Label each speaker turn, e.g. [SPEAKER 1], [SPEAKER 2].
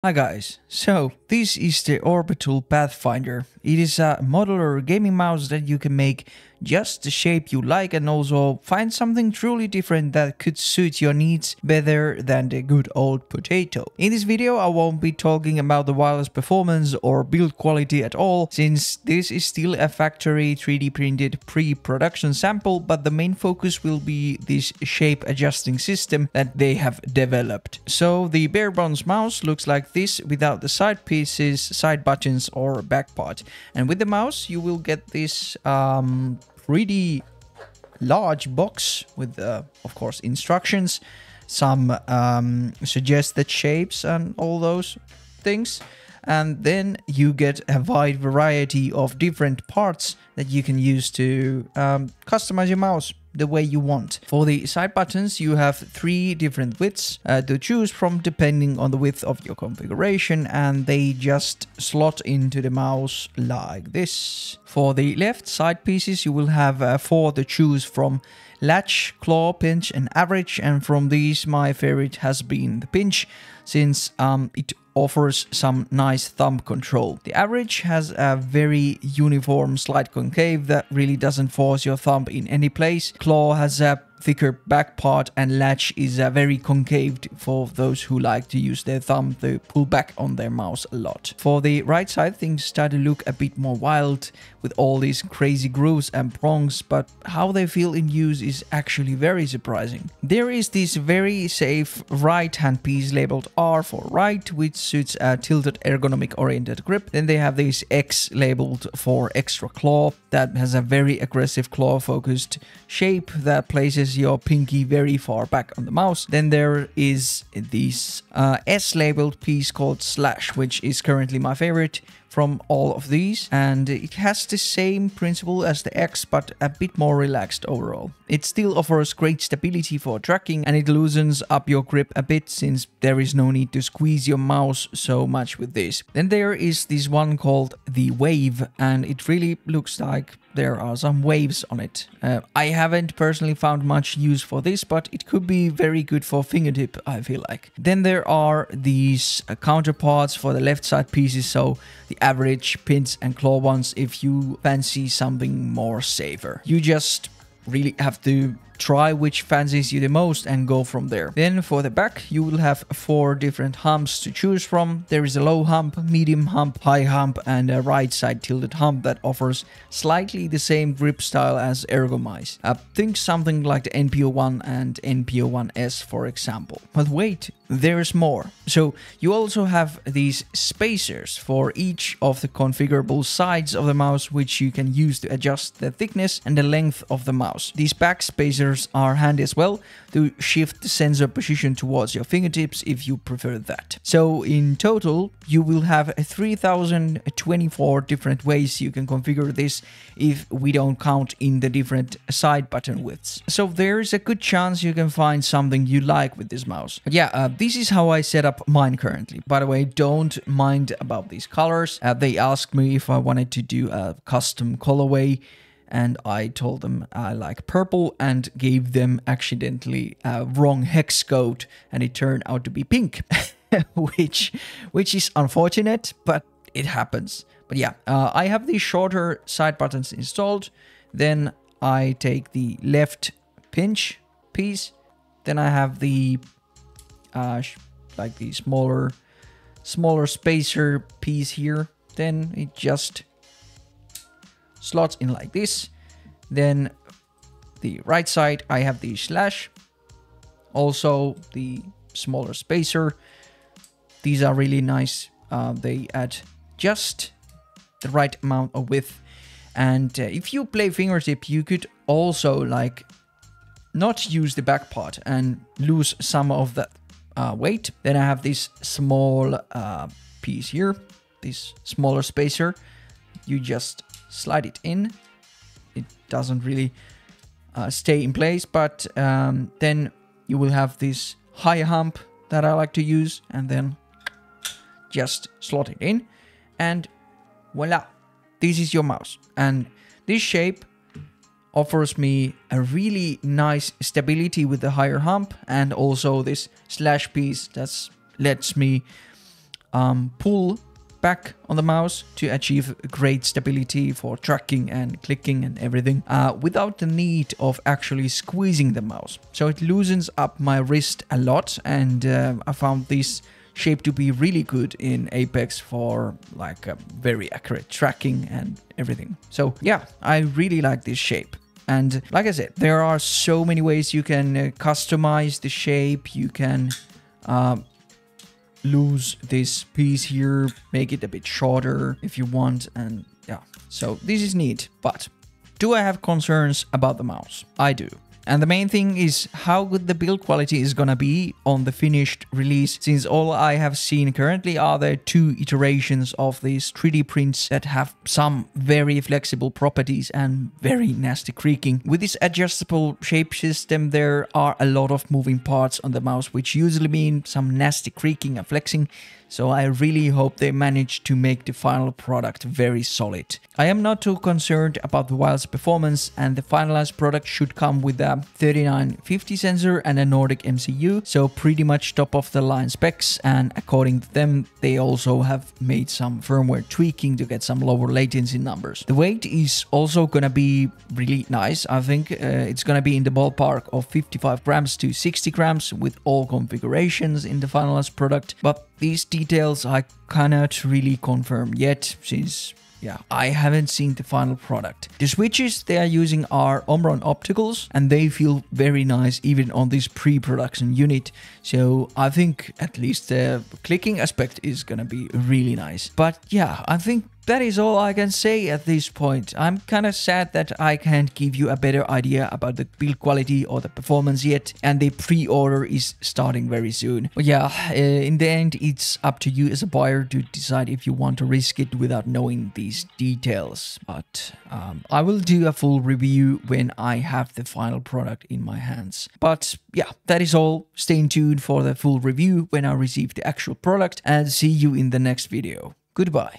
[SPEAKER 1] Hi guys, so this is the Orbital Pathfinder. It is a modular gaming mouse that you can make just the shape you like and also find something truly different that could suit your needs better than the good old potato. In this video I won't be talking about the wireless performance or build quality at all, since this is still a factory 3D printed pre-production sample, but the main focus will be this shape adjusting system that they have developed. So the bare bones mouse looks like this without the side pieces, side buttons or back part. And with the mouse you will get this pretty large box with of course instructions, some suggested shapes and all those things. And then you get a wide variety of different parts that you can use to customize your mouse the way you want. For the side buttons, you have 3 different widths to choose from depending on the width of your configuration, and they just slot into the mouse like this. For the left side pieces, you will have 4 to choose from: latch, claw, pinch and average, and from these my favorite has been the pinch, since it offers some nice thumb control. The average has a very uniform slight concave that really doesn't force your thumb in any place. Claw has a thicker back part, and latch is very concaved for those who like to use their thumb to pull back on their mouse a lot. For the right side, things start to look a bit more wild with all these crazy grooves and prongs, but how they feel in use is actually very surprising. There is this very safe right hand piece labeled R for right, which suits a tilted ergonomic oriented grip. Then they have this X labeled for extra claw that has a very aggressive claw focused shape that places your pinky very far back on the mouse. Then there is this S labeled piece called slash, which is currently my favorite from all of these, and it has the same principle as the X but a bit more relaxed overall. It still offers great stability for tracking, and it loosens up your grip a bit since there is no need to squeeze your mouse so much with this. Then there is this one called the Wave, and it really looks like there are some waves on it. I haven't personally found much use for this, but it could be very good for fingertip, I feel like. Then there are these counterparts for the left side pieces, so the average, pinch and claw ones if you fancy something more safer. You just really have to try which fancies you the most and go from there. Then for the back, you will have 4 different humps to choose from. There is a low hump, medium hump, high hump, and a right side tilted hump that offers slightly the same grip style as Ergomize. Think something like the NPO1 and NPO1S, for example. But wait, there's more. So you also have these spacers for each of the configurable sides of the mouse, which you can use to adjust the thickness and the length of the mouse. These back spacers are handy as well to shift the sensor position towards your fingertips if you prefer that. So in total, you will have 3024 different ways you can configure this if we don't count in the different side button widths. So there's a good chance you can find something you like with this mouse. But yeah, this is how I set up mine currently. By the way, don't mind about these colors. They asked me if I wanted to do a custom colorway, and I told them I like purple and gave them accidentally a wrong hex code, and it turned out to be pink, which is unfortunate, but it happens. But yeah, I have these shorter side buttons installed. Then I take the left pinch piece. Then I have the like the smaller spacer piece here. Then it just slots in like this. Then the right side, I have the slash, also the smaller spacer. These are really nice. They add just the right amount of width. And if you play fingertip, you could also like not use the back part and lose some of that weight. Then I have this small piece here, this smaller spacer. You just slide it in. It doesn't really stay in place, but then you will have this high hump that I like to use, and then just slot it in, and voila, this is your mouse. And this shape offers me a really nice stability with the higher hump, and also this slash piece that lets me pull back on the mouse to achieve great stability for tracking and clicking and everything without the need of actually squeezing the mouse. So it loosens up my wrist a lot, and I found this shape to be really good in Apex for like very accurate tracking and everything. So yeah, I really like this shape. And like I said, there are so many ways you can customize the shape. You can lose this piece here, make it a bit shorter if you want, and yeah, so this is neat. But do I have concerns about the mouse? I do. And the main thing is how good the build quality is gonna be on the finished release, since all I have seen currently are the 2 iterations of these 3D prints that have some very flexible properties and very nasty creaking. With this adjustable shape system, there are a lot of moving parts on the mouse, which usually mean some nasty creaking and flexing. So I really hope they manage to make the final product very solid. I am not too concerned about the wireless performance, and the finalized product should come with a 3950 sensor and a Nordic MCU, so pretty much top of the line specs, and according to them, they also have made some firmware tweaking to get some lower latency numbers. The weight is also gonna be really nice. I think it's gonna be in the ballpark of 55 grams to 60 grams with all configurations in the finalized product, but these details I cannot really confirm yet, since yeah, I haven't seen the final product. The switches they are using are Omron opticals, and they feel very nice even on this pre-production unit. So I think at least the clicking aspect is gonna be really nice. But yeah, I think that is all I can say at this point. I'm kind of sad that I can't give you a better idea about the build quality or the performance yet, and the pre-order is starting very soon. But yeah, in the end, it's up to you as a buyer to decide if you want to risk it without knowing these details. But I will do a full review when I have the final product in my hands. But yeah, that is all. Stay tuned for the full review when I receive the actual product, and see you in the next video. Goodbye.